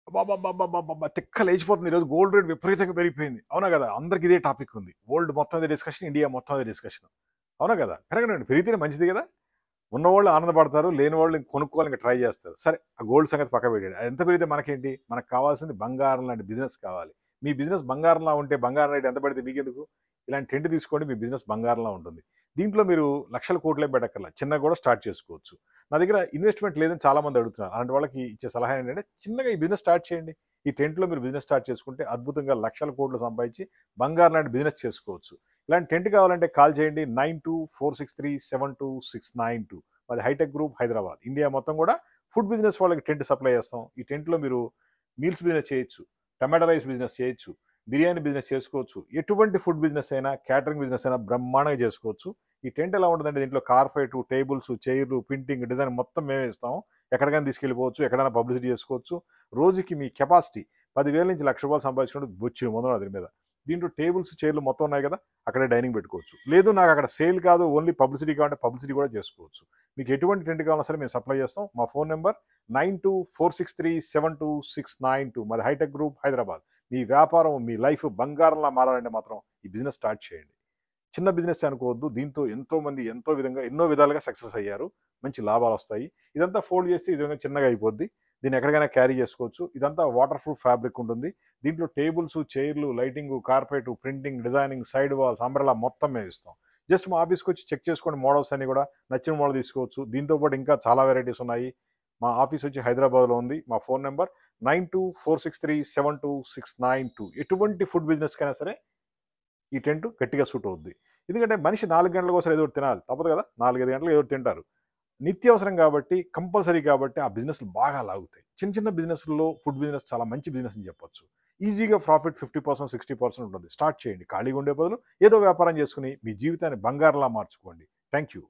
అబ్బబ్బబ్బబ్బబ్బబ్బా! తిక్కలేచిపోతుంది. ఈరోజు gold rate విపరీతంగా పెరిగిపోయింది. అవునా గదా! అందరికి ఇదే టాపిక్ ఉంది. వరల్డ్ మొత్తం అదే డిస్కషన్. ఇండియా మొత్తం అదే డిస్కషన్. అవునా గదా! పెరగనివ్వండి. పెరిగితేనే మంచిది గదా! ఉన్నవాళ్ళు ఆనందపడతారు. లేనివాళ్ళు కొనుక్కోవాలని ట్రై జేస్తారు. సరే ఆ గోల్డ్ సంగతి పక్కన పెట్టేయండి. అది ఎంత పెరిగితే మనకేంటి? మనకు కావాల్సింది బంగారం లాంటి బిజినెస్ కావాలి. మీ బిజినెస్ బంగారంలా ఉంటే బంగారం రేట్ ఎంత పడితే మీకెందుకు? ఇలాంటి టెంట్ తీసుకోండి. మీ బిజినెస్ బంగారంలా ఉంటుంది. దీంట్లో మీరు లక్షల కోట్లేం పెట్టక్కర్లా. చిన్నగా గూడా స్టార్ట్ చేసుకోవచ్చు. నా దగ్గర ఇన్వెస్ట్‌మెంట్ లేదని చాలా మంది అడుగుతున్నారు. అలాంటి వాళ్ళకి ఇచ్చే సలహా ఏంటంటే చిన్నగా ఈ బిజినెస్ స్టార్ట్ చేయండి. ఈ టెంట్‌లో మీరు బిజినెస్ స్టార్ట్ చేసుకుంటే అద్భుతంగా లక్షల కోట్లు సంపాదించి బంగారం లాంటి బిజినెస్ చేసుకోవచ్చు. ఇలాంటి టెంట్ కావాలంటే కాల్ చేయండి 9246372692. మాది హైటెక్ గ్రూప్ హైదరాబాద్. ఇండియా మొత్తం గూడా ఫుడ్ బిజినెస్ వాళ్ళకి టెంట్ సప్లై చేస్తాం. ఈ టెంట్‌లో మీరు మీల్స్ బిజినెస్ చేయొచ్చు. టమాటా రైస్ బిజినెస్ చేయొచ్చు. బిర్యానీ బిజినెస్ చేసుకోవచ్చు. ఎటువంటి ఫుడ్ బిజినెస్ అయినా, క్యాటరింగ్ బిజినెస్ అయినా బ్రహ్మాండంగా చేసుకోవచ్చు. ఈ టెంట్ ఎలా ఉంటదంటే దీంట్లో కార్పెటు, టేబుల్స్, చైర్లు, ప్రింటింగ్, డిజైన్ మొత్తం మేమే ఇస్తాం. ఎక్కడికైనా తీసుకెళ్ళిపోవచ్చు. ఎక్కడైనా పబ్లిసిటీ చేసుకోవచ్చు. రోజుకి మీ కెపాసిటీ 10,000 నుంచి రూ. 1,00,000 సంపాదించుకుంటే బొచ్చెడు మందున్నారు దీని మీద. దీంట్లో టేబుల్స్, చైర్లు మొత్తం ఉన్నాయి కదా! అక్కడే డైనింగ్ పెట్టుకోవచ్చు. లేదు నాకు అక్కడ సేల్ కాదు ఓన్లీ పబ్లిసిటీ కావాలంటే పబ్లిసిటీ కూడా చేసుకోవచ్చు. మీకు ఎటువంటి టెంట్ కావాలన్నా సరే మేము సప్లై చేస్తాం. మా ఫోన్ నంబర్ 9246372692. మాది హైటెక్ గ్రూప్ హైదరాబాద్. మీ వ్యాపారం, మీ లైఫ్ బంగారంలా మారాలంటే మాత్రం ఈ బిజినెస్ స్టార్ట్ చేయండి. చిన్న బిజినెస్ అనుకోవద్దు. దీంతో ఎంతోమంది ఎన్నో విధాలుగా సక్సెస్ అయ్యారు. మంచి లాభాలొస్తాయి. ఇదంతా ఫోల్డ్ చేస్తే ఈ విధంగా చిన్నగా అయిపోద్ది. దీన్ని ఎక్కడికైనా క్యారీ చేసుకోవచ్చు. ఇదంతా వాటర్ ప్రూఫ్ ఫ్యాబ్రిక్ ఉంటుంది. దీంట్లో టేబుల్స్, చైర్లు, lighting, carpet, printing, designing, side walls, umbrella మొత్తం మేమిస్తాం. జస్ట్ మా ఆఫీస్‌కొచ్చి చెక్ చేసుకోండి మోడల్స్ అన్నీ గూడా. నచ్చిన మోడల్ తీసుకోవచ్చు. దీంతో పాటు ఇంకా చాలా వెరైటీస్ ఉన్నాయి. మా ఆఫీస్ వచ్చి హైదరాబాద్‌లో ఉంది. మా ఫోన్ నంబర్ 9246372692. ఎటువంటి ఫుడ్ బిజినెస్‌కైనా సరే ఈ టెంట్ గట్టిగా సూట్ అవుద్ది. ఎందుకంటే మనిషి 4 గంటలకోసారి ఏదో ఒకటి తినాలి. తప్పదు కదా! 4, 5 గంటలకు ఏదో ఒకటి తింటారు. నిత్యావసరం కాబట్టి, కంపల్సరీ కాబట్టి ఆ బిజినెస్‌లు బాగా లాగుతాయి. చిన్న చిన్న బిజినెస్‌ల్లో ఫుడ్ బిజినెస్ చాలా మంచి బిజినెస్ అని చెప్పొచ్చు. ఈజీగా ప్రాఫిట్ 50%, 60% ఉంటుంది. స్టార్ట్ చేయండి. ఖాళీగా ఉండే బదులు ఏదో వ్యాపారం చేసుకొని మీ జీవితాన్ని బంగారంలా మార్చుకోండి. Thank you.